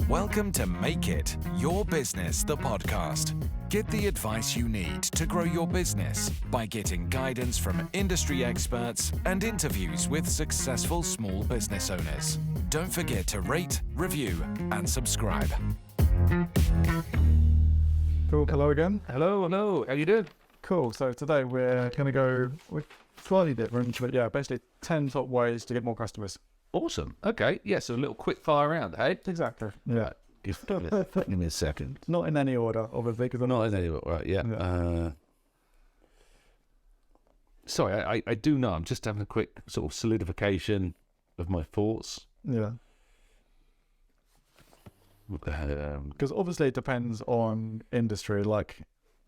Welcome to Make It Your Business, the podcast. Get the advice you need to grow your business by getting guidance from industry experts and interviews with successful small business owners. Don't forget to rate, review, and subscribe. Cool. Hello again. Hello. How you doing? Cool. So today we're going to go with slightly different, but yeah, basically 10 top ways to get more customers. Awesome. Okay. Yeah, so a little quick fire round, hey? Exactly. Yeah. Give me a second. Not in any order, obviously, because Not in any right, yeah. Sorry, I do know. I'm just having a quick sort of solidification of my thoughts. Yeah. Because obviously it depends on industry. Like,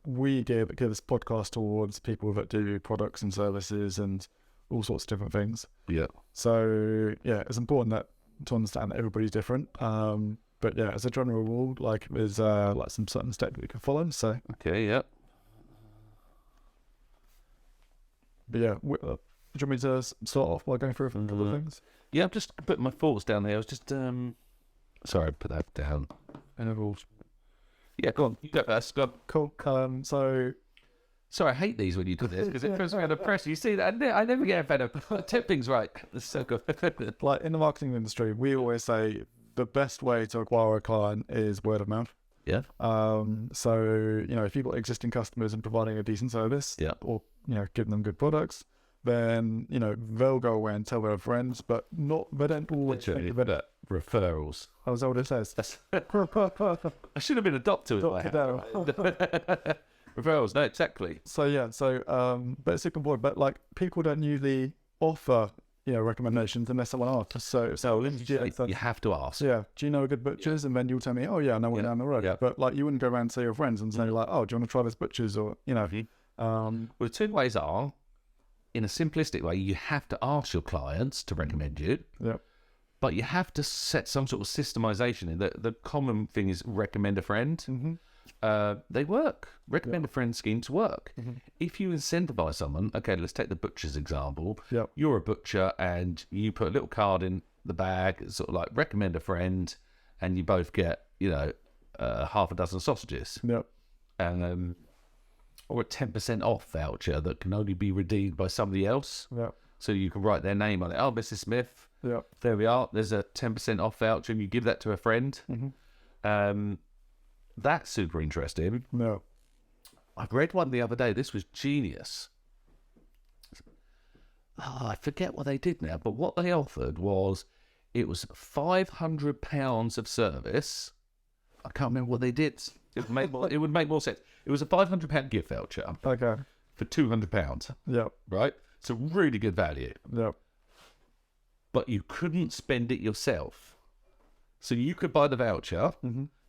we give this podcast towards people that do products and services and all sorts of different things. Yeah. So yeah, it's important to understand that everybody's different. But yeah, as a general rule, like there's like some certain steps we can follow. So Okay, yeah. but yeah, do you want me to start off by going through a couple of things? Yeah, I'm just putting my thoughts down there. I was just, sorry, put that down. Yeah, go on. You go first. Go on. Cool. So Sorry, I hate these when you do this because it feels like under pressure. You see that? I never get better. Tip things right. That's so good. like in the marketing industry, we always say the best way to acquire a client is word of mouth. Yeah. So, you know, if you've got existing customers and providing a decent service, Yeah. or, you know, giving them good products, then, you know, they'll go away and tell their friends, but they don't always think of it. Referrals. That's what it says. I should have been a doctor with my Doctor referrals. No, exactly. So, yeah, but it's super important. But, like, people don't usually offer, you know, recommendations unless someone asks. So You have to ask. yeah, do you know a good butcher's? And then you'll tell me, oh, yeah, I know one down the road. Yeah. But, like, you wouldn't go around to your friends and say, like, oh, do you want to try this butcher's? Or, you know. Well, the two ways are, in a simplistic way, you have to ask your clients to recommend you, Yeah. but you have to set some sort of systemization in. The common thing is recommend a friend. Mm-hmm. They work. Recommend a friend schemes work. If you incentivize someone, okay, let's take the butcher's example. Yep. You're a butcher and you put a little card in the bag, sort of like recommend a friend, and you both get, you know, half a dozen sausages. Yep. And or a 10% off voucher that can only be redeemed by somebody else. Yep. So you can write their name on it. Oh, Mrs. Smith. Yep. There we are. There's a 10% off voucher, and you give that to a friend. That's super interesting. No. I read one the other day. This was genius. Oh, I forget what they did now, but what they offered was, it was £500 of service. I can't remember what they did. It would make more sense. It was a £500 gift voucher Okay. for £200, Yep. right? It's a really good value. Yep. But you couldn't spend it yourself. So you could buy the voucher,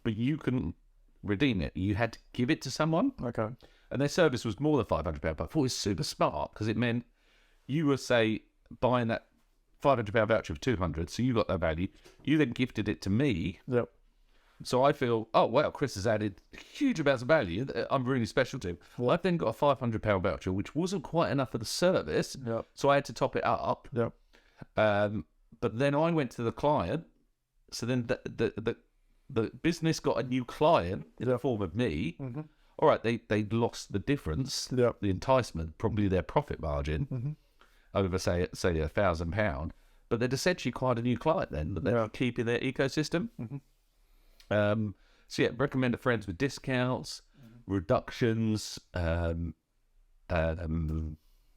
but you couldn't redeem it. You had to give it to someone. Okay. And their service was more than £500. But I thought it was super smart because it meant you were, say, buying that £500 voucher for £200, so you got that value. You then gifted it to me. Yep. So I feel, oh, wow, Chris has added huge amounts of value. I'm really special to him. Well, I've then got a £500 voucher, which wasn't quite enough for the service. Yep. So I had to top it up. Yep. But then I went to the client. So then the business got a new client in the form of me. All right, they lost the difference, Yep. the enticement, probably their profit margin, over, say £1,000. But they'd essentially acquired a new client then that they're keeping their ecosystem. So yeah, recommend to friends with discounts, reductions.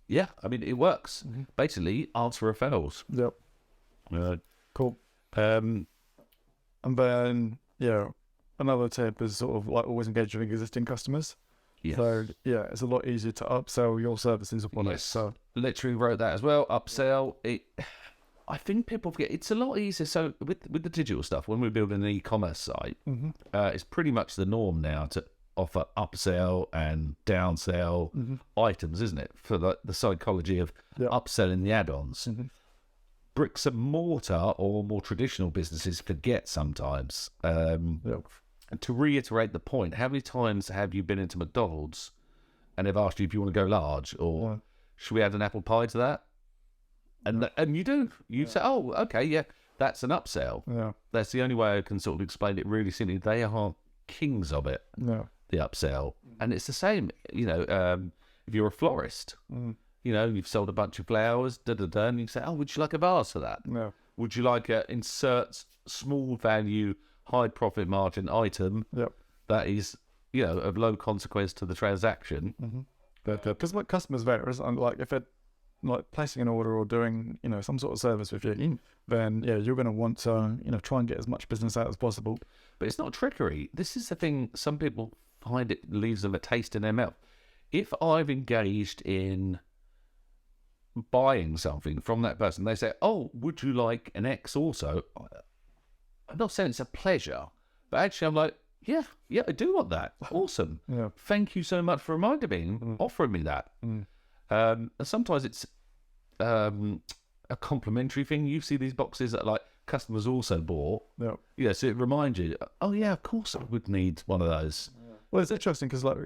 Yeah, I mean, it works. Basically, ask for referrals. Yep. Cool. And then, yeah, another tip is sort of like always engage with existing customers. Yes. So, yeah, it's a lot easier to upsell your services upon it. So, literally wrote that as well. Upsell it. I think people forget it's a lot easier. So with the digital stuff, when we're building an e-commerce site, it's pretty much the norm now to offer upsell and downsell items, isn't it? For the psychology of upselling the add-ons. Bricks and mortar or more traditional businesses forget sometimes. And to reiterate the point, how many times have you been into McDonald's and they've asked you if you want to go large, or should we add an apple pie to that? And you do. You say, oh, okay, yeah. That's an upsell. Yeah. That's the only way I can sort of explain it really simply. They are kings of it, Yeah. the upsell. And it's the same, if you're a florist, you've sold a bunch of flowers, and you say, oh, would you like a vase for that? Yeah. Would you like a insert small value, high profit margin item Yep. that is, of low consequence to the transaction? Because like customers vary, like if they're like placing an order or doing some sort of service with you, then you're going to want to try and get as much business out as possible. But it's not trickery. This is the thing. Some people find it leaves them a taste in their mouth. If I've engaged in buying something from that person, they say, oh, would you like an X also? I'm not saying it's a pleasure, but actually I'm like, yeah, I do want that. Awesome. Yeah. Thank you so much for reminding me and offering me that. And sometimes it's a complimentary thing. You see these boxes that like customers also bought. Yeah. So it reminds you, oh yeah, of course I would need one of those. Well, it's interesting because like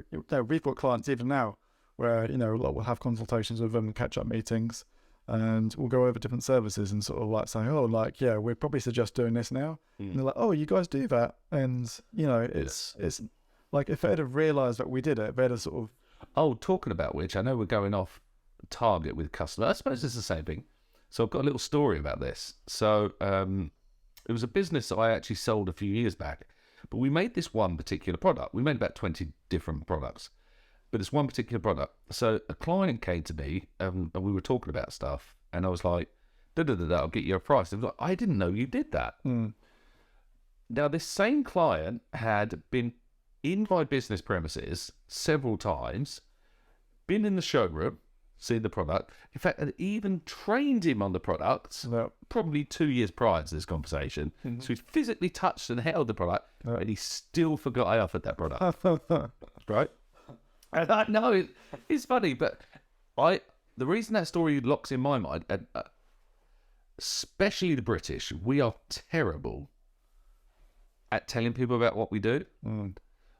we've got clients even now where like, we'll have consultations with them, catch-up meetings, and we'll go over different services and sort of like say, oh, like we'd probably suggest doing this now. And they're like, oh, you guys do that, and it's like if they'd have realised that we did it, they'd have sort of. Oh, talking about which, I know we're going off target with customers. I suppose it's the same thing. So I've got a little story about this. So it was a business that I actually sold a few years back, but we made this one particular product. We made about 20 different products, but it's one particular product. So a client came to me and we were talking about stuff, and I was like, I'll get you a price. And like, I didn't know you did that. Now, this same client had been in my business premises several times, been in the showroom, seen the product. In fact, I'd even trained him on the products probably 2 years prior to this conversation. So he physically touched and held the product, and he still forgot I offered that product. Right? And I know it's funny, but the reason that story locks in my mind, especially the British, we are terrible at telling people about what we do.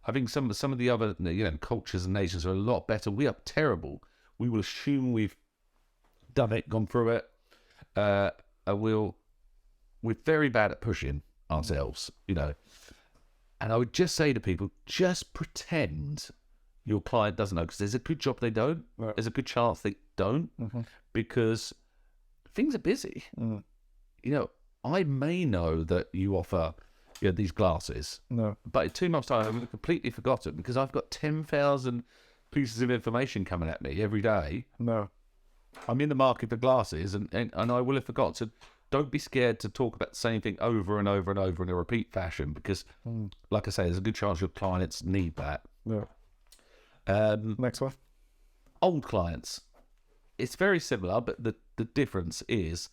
I think some of the other cultures and nations are a lot better. We are terrible. We will assume we've done it, gone through it. We're very bad at pushing ourselves, And I would just say to people, just pretend your client doesn't know, because there's a good job they don't. Right. There's a good chance they don't, because things are busy. I may know that you offer these glasses, but in 2 months' time, I would have completely forgotten, because I've got 10,000 pieces of information coming at me every day. I'm in the market for glasses, and I will have forgotten. Don't be scared to talk about the same thing over and over and over in a repeat fashion, because, like I say, there's a good chance your clients need that. Next one. Old clients. It's very similar, but the difference is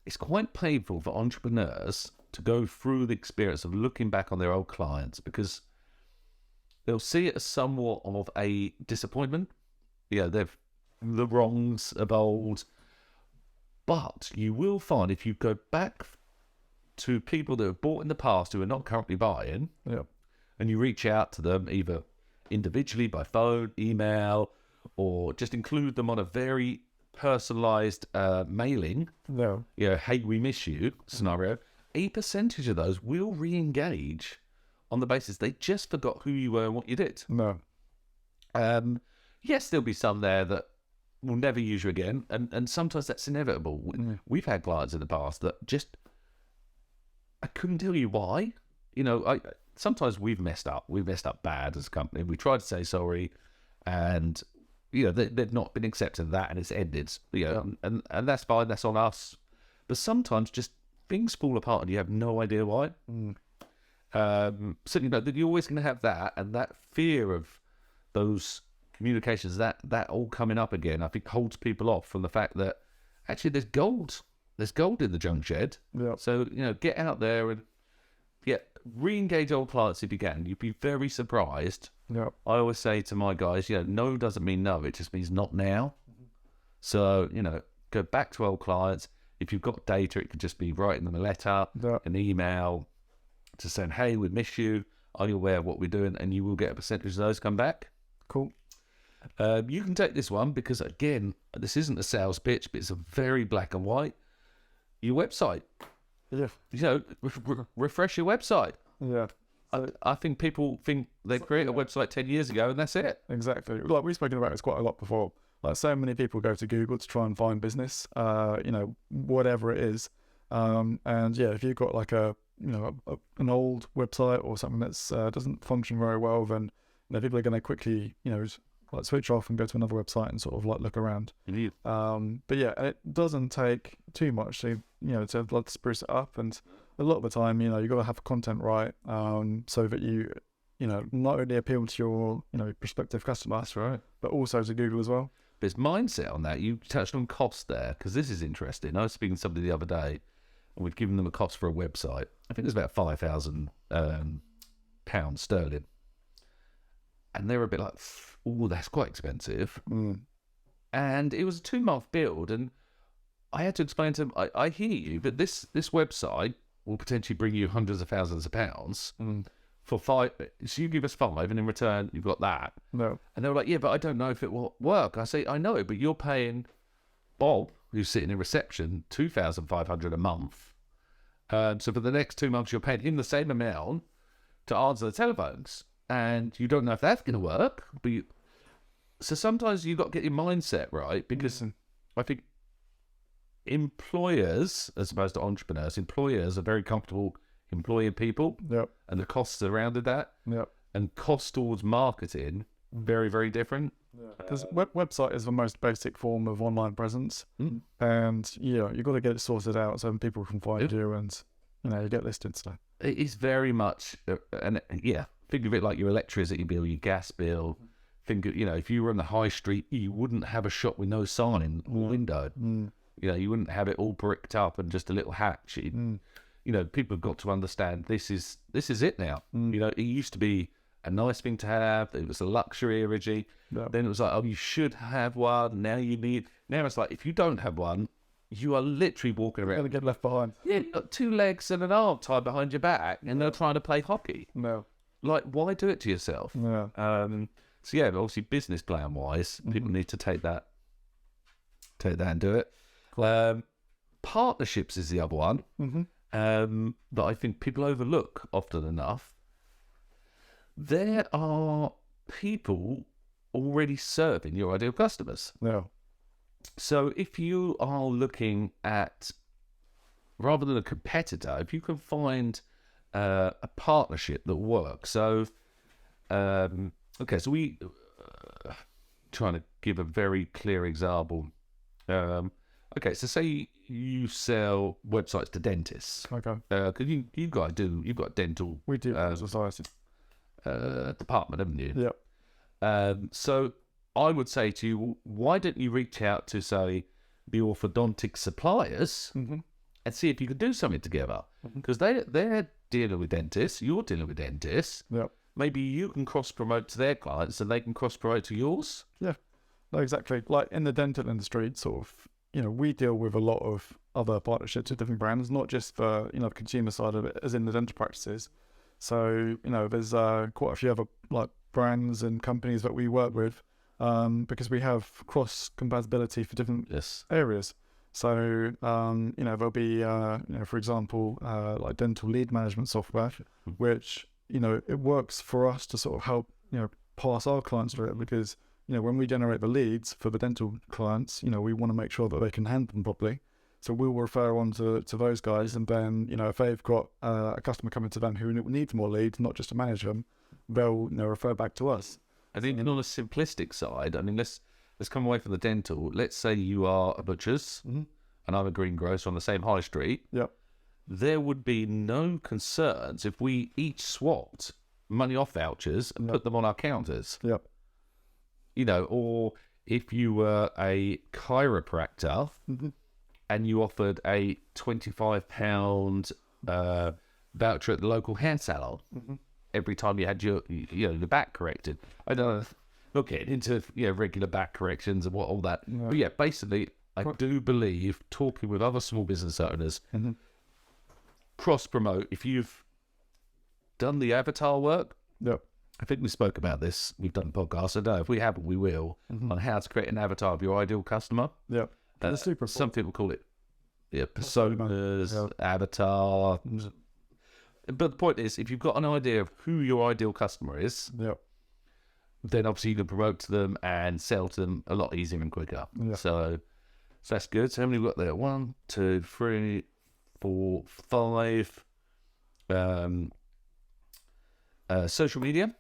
it's quite painful for entrepreneurs to go through the experience of looking back on their old clients, because they'll see it as somewhat of a disappointment. They've the wrongs of old. But you will find if you go back to people that have bought in the past who are not currently buying, and you reach out to them either individually by phone, email, or just include them on a very personalized mailing, hey, we miss you scenario, a percentage of those will re-engage on the basis they just forgot who you were and what you did. Yes, there'll be some there that will never use you again, and sometimes that's inevitable. We've had clients in the past that just, I couldn't tell you why. Sometimes we've messed up bad as a company. We tried to say sorry, and they've not been accepting of that, and it's ended. And that's fine. That's on us. But sometimes just things fall apart, and you have no idea why. So you're always going to have that, and that fear of those communications, that all coming up again, I think holds people off from the fact that actually there's gold in the junk shed. So get out there and re-engage old clients if you can. You'd be very surprised. I always say to my guys, no doesn't mean no, it just means not now. So go back to old clients. If you've got data, it could just be writing them a letter, an email, to saying, hey, we miss you, are you aware of what we're doing? And you will get a percentage of those come back. Cool. You can take this one because, again, this isn't a sales pitch, but it's a very black and white. Your website. Yeah. You know, refresh your website. Yeah. I think people think they create a website 10 years ago and that's it. Exactly. Like we've spoken about this quite a lot before. Like so many people go to Google to try and find business, whatever it is. And yeah, if you've got like an old website or something that's doesn't function very well, then people are going to quickly, like switch off and go to another website and sort of like look around. Indeed. But yeah, it doesn't take too much to like spruce it up. And a lot of the time, you've got to have content right, so that you not only appeal to your, prospective customers, That's right. but also to Google as well. But it's mindset on that. You touched on cost there, because this is interesting. I was speaking to somebody the other day, and we'd given them a cost for a website. I think it was about £5,000 sterling. And they were a bit like, oh, that's quite expensive. Mm. And it was a 2-month build, and I had to explain to them, I hear you, but this website will potentially bring you hundreds of thousands of pounds for 5. So you give us 5, and in return, you've got that. No. And they were like, yeah, but I don't know if it will work. I say, I know, but you're paying Bob, who's sitting in reception, $2,500 a month. So for the next 2 months, you're paying him the same amount to answer the telephones. And you don't know if that's going to work. So sometimes you've got to get your mindset right, because I think employers, as opposed to entrepreneurs, employers are very comfortable employing people. Yep. And the costs surrounded that. Yep. And cost towards marketing, very, very different. Because website is the most basic form of online presence, and you've got to get it sorted out so people can find you, and you get listed. So it is very much, think of it like your electricity bill, your gas bill. Think of, if you were on the high street, you wouldn't have a shop with no sign or window. You wouldn't have it all bricked up and just a little hatch. People have got to understand this is it now. It used to be a nice thing to have. It was a luxury originally. Yep. Then it was like, oh, you should have one. Now it's like, if you don't have one, you are literally walking around. You're going to get left behind. Yeah, you've got 2 legs and an arm tied behind your back, and they're trying to play hockey. No. Like, why do it to yourself? Yeah. So yeah, obviously business plan wise, people need to take that and do it. Partnerships is the other one that I think people overlook often enough. There are people already serving your ideal customers. No. So if you are looking at, rather than a competitor, if you can find a partnership that works. So, so we trying to give a very clear example. So say you sell websites to dentists. Okay. Because you've got dental. We do as a society. Department, haven't you? Yep. So I would say to you, why don't you reach out to, say, the orthodontic suppliers and see if you could do something together? Because they're dealing with dentists, you're dealing with dentists. Yep. Maybe you can cross-promote to their clients and they can cross-promote to yours. Yeah. No, exactly. Like in the dental industry, sort of, we deal with a lot of other partnerships with different brands, not just the, the consumer side of it, as in the dental practices. So, there's quite a few other like brands and companies that we work with because we have cross-compatibility for different areas. So, there'll be, for example, like dental lead management software, which, it works for us to sort of help, pass our clients through it because, when we generate the leads for the dental clients, we want to make sure that they can handle them properly. So we'll refer on to those guys, and then, if they've got a customer coming to them who needs more leads, not just to manage them, they'll, refer back to us. I think on a simplistic side, I mean, let's come away from the dental. Let's say you are a butcher's and I'm a greengrocer on the same high street. Yep. There would be no concerns if we each swapped money off vouchers and put them on our counters. Yep. Or if you were a chiropractor and you offered a £25 voucher at the local hair salon every time you had your the back corrected. I don't know, not getting into regular back corrections and what all that. Yeah. But yeah, basically, I do believe talking with other small business owners, cross promote. If you've done the avatar work, Yep. I think we spoke about this. We've done podcasts. I don't know if we haven't, we will on how to create an avatar of your ideal customer. Yep. That's super. Some people call it personas, avatar. But the point is, if you've got an idea of who your ideal customer is, then obviously you can promote to them and sell to them a lot easier and quicker. So that's good. So how many we got there? 1, 2, 3, 4, 5. Social media.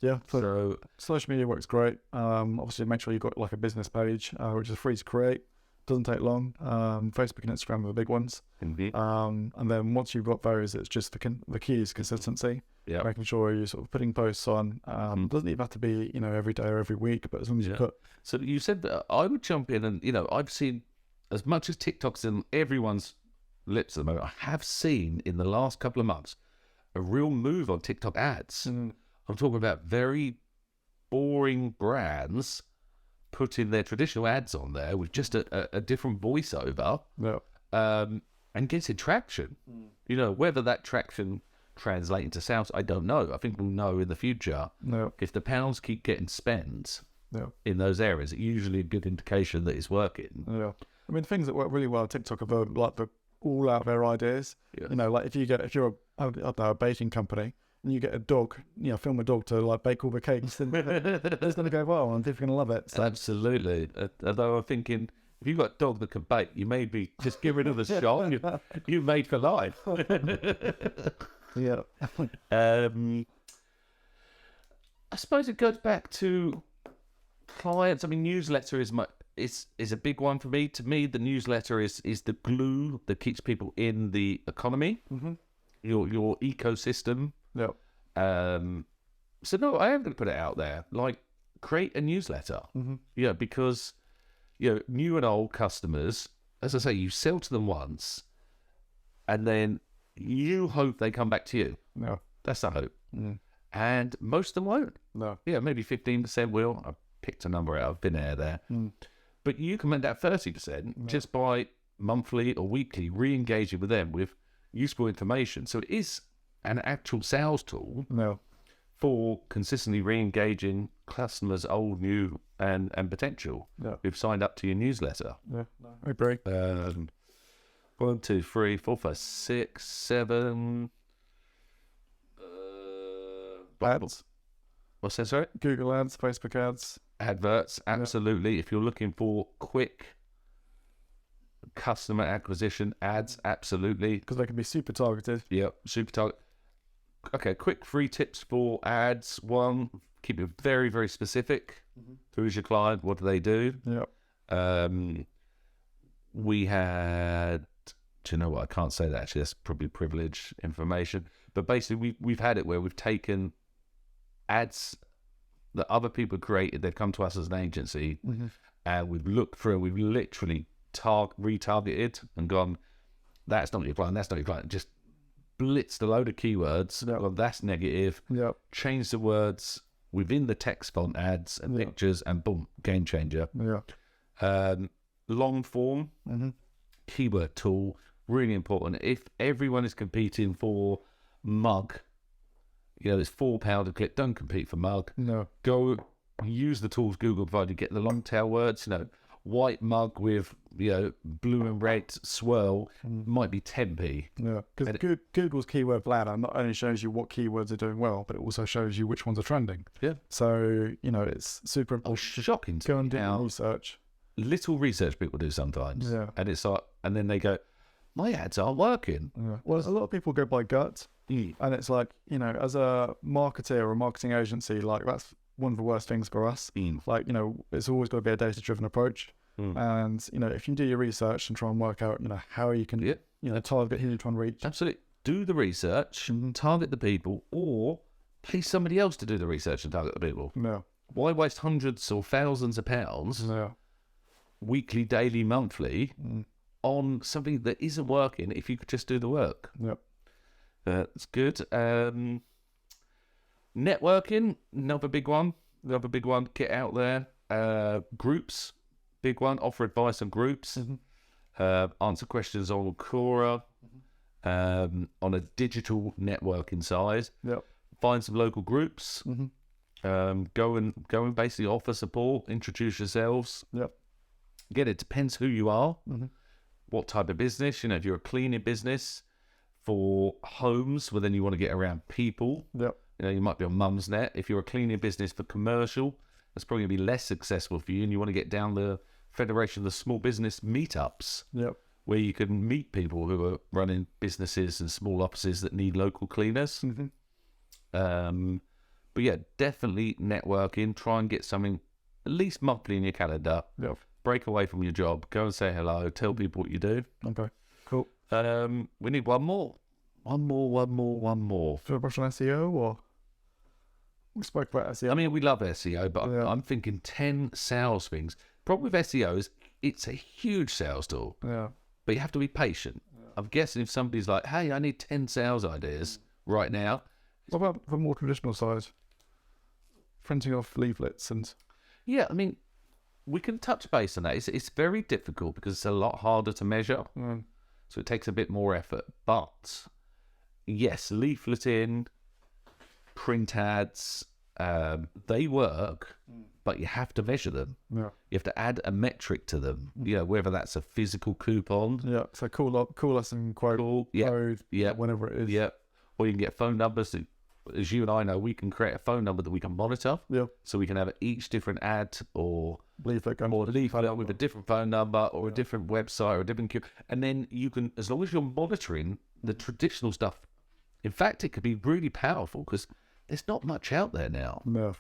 Yeah, So social media works great. Obviously, make sure you've got like a business page, which is free to create. Doesn't take long. Facebook and Instagram are the big ones. indeed. And then once you've got those, it's just the key is consistency. Yeah. Making sure you're sort of putting posts on. Doesn't even have to be, every day or every week, but as long as you put. So you said that I would jump in and, I've seen, as much as TikTok's in everyone's lips at the moment, I have seen in the last couple of months a real move on TikTok ads. I'm talking about very boring brands putting their traditional ads on there with just a different voiceover and getting traction. Whether that traction translates into sales, I don't know. I think we'll know in the future. If the pounds keep getting spent in those areas, it's usually a good indication that it's working. I mean, things that work really well on TikTok are the all out there ideas. Like if you're a baking company and you get a dog, film a dog to like bake all the cakes, then it's going to go well and people are going to love it. So. Absolutely. Although I'm thinking, if you've got a dog that can bake, you maybe just get rid of the shop. You made for life. I suppose it goes back to clients. I mean, newsletter is a big one for me. To me, the newsletter is the glue that keeps people in the economy, your ecosystem. So no, I am going to put it out there. Like, create a newsletter. Because new and old customers, as I say, you sell to them once, and then you hope they come back to you. That's the hope. And most of them won't. Maybe 15% will. I picked a number out of thin air there. But you can make that 30% just by monthly or weekly re-engaging with them with useful information. So it is an actual sales tool for consistently re-engaging customers, old, new, and potential who've signed up to your newsletter. I agree. 1, 2, 3, 4, 5, 6, 7. Ads. What's that, sorry? Google ads, Facebook ads. Adverts, absolutely. If you're looking for quick customer acquisition, ads, absolutely. Because they can be super targeted. Super target. Okay, quick 3 tips for ads. 1, keep it very, very specific. Who's your client? What do they do? We had... Do you know what? I can't say that, actually. That's probably privileged information. But basically, we've had it where we've taken ads that other people created. They've come to us as an agency, and we've looked through, we've literally retargeted and gone, that's not your client, that's not your client. Just blitzed a load of keywords. Well, that's negative. Change the words within the text font ads and pictures, and boom, game changer. Long form, keyword tool, really important. If everyone is competing for mug, it's £4 a click, don't compete for mug. Go use the tools Google provided, get the long tail words. White mug with blue and red swirl might be 10p. Because Google's keyword planner not only shows you what keywords are doing well, but it also shows you which ones are trending. So it's super important. Shocking to go and do research. Little research people do sometimes, and it's like, and then they go, my ads aren't working. Well, a lot of people go by gut, and it's like, as a marketer or a marketing agency, like that's one of the worst things for us. Like, it's always got to be a data-driven approach. And, if you do your research and try and work out, how you can, target who you're trying to reach. Absolutely. Do the research, target the people, or pay somebody else to do the research and target the people. Why waste hundreds or thousands of pounds, weekly, daily, monthly, on something that isn't working if you could just do the work? That's good. Networking, another big one. Get out there. Groups, big one. Offer advice on groups. Answer questions on Quora. On a digital networking side. Find some local groups. Go and basically offer support. Introduce yourselves. Again, it depends who you are. what type of business. If you're a cleaning business for homes, well, then you want to get around people. Yep. You might be on Mumsnet. If you're a cleaning business for commercial, that's probably going to be less successful for you, and you want to get down the Federation of the Small Business meetups, Yep. where you can meet people who are running businesses and small offices that need local cleaners. But yeah, definitely networking. Try and get something at least monthly in your calendar. Yep. Break away from your job. Go and say hello. Tell people what you do. Okay. Cool. We need one more. One more. Should I brush on SEO or? We spoke about SEO. I mean, we love SEO, but Yeah. I'm thinking 10 sales things. Problem with SEO is it's a huge sales tool, Yeah. but you have to be patient. I'm guessing if somebody's like, hey, I need 10 sales ideas right now. What about the more traditional side? Printing off leaflets and. Yeah, I mean, we can touch base on that. It's very difficult because it's a lot harder to measure. So it takes a bit more effort. But yes, leafleting, print ads, they work, but you have to measure them. Yeah. You have to add a metric to them. Whether that's a physical coupon. Yeah. So call us and quote code. Yeah. Whenever it is. Yeah. Or you can get phone numbers. As you and I know, we can create a phone number that we can monitor. Yeah. So we can have each different ad or Leaflet going. or leaflet with a different phone number or a different website or a different queue. And then you can, as long as you're monitoring the traditional stuff, in fact, it could be really powerful because there's not much out there now. No.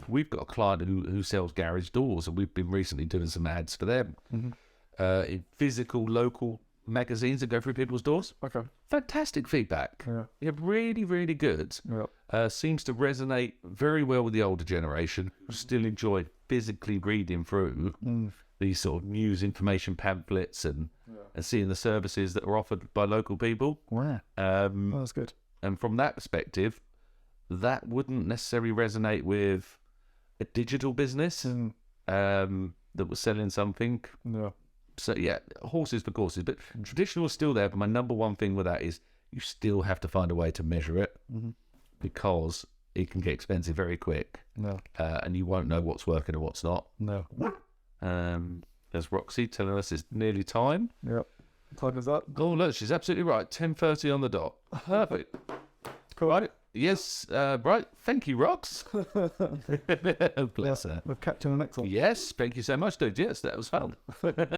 We've got a client who sells garage doors, and we've been recently doing some ads for them in physical, local magazines that go through people's doors. Okay. Fantastic feedback. Yeah. Really, really good. Yeah. Seems to resonate very well with the older generation who still enjoy physically reading through these sort of news information pamphlets and seeing the services that are offered by local people. Wow. That's good. And from that perspective, that wouldn't necessarily resonate with a digital business that was selling something. Yeah. So yeah, horses for courses, but traditional is still there. But my number one thing with that is you still have to find a way to measure it because it can get expensive very quick. No. And you won't know what's working and what's not. No. There's Roxy telling us it's nearly time. Yep. Time is up. Oh look, she's absolutely right. 10:30 on the dot. Perfect. Cool. Right. Yes. Right. Thank you, Rox. Bless her. We've kept you in the next one. Yes. Thank you so much, dude. Yes, that was fun.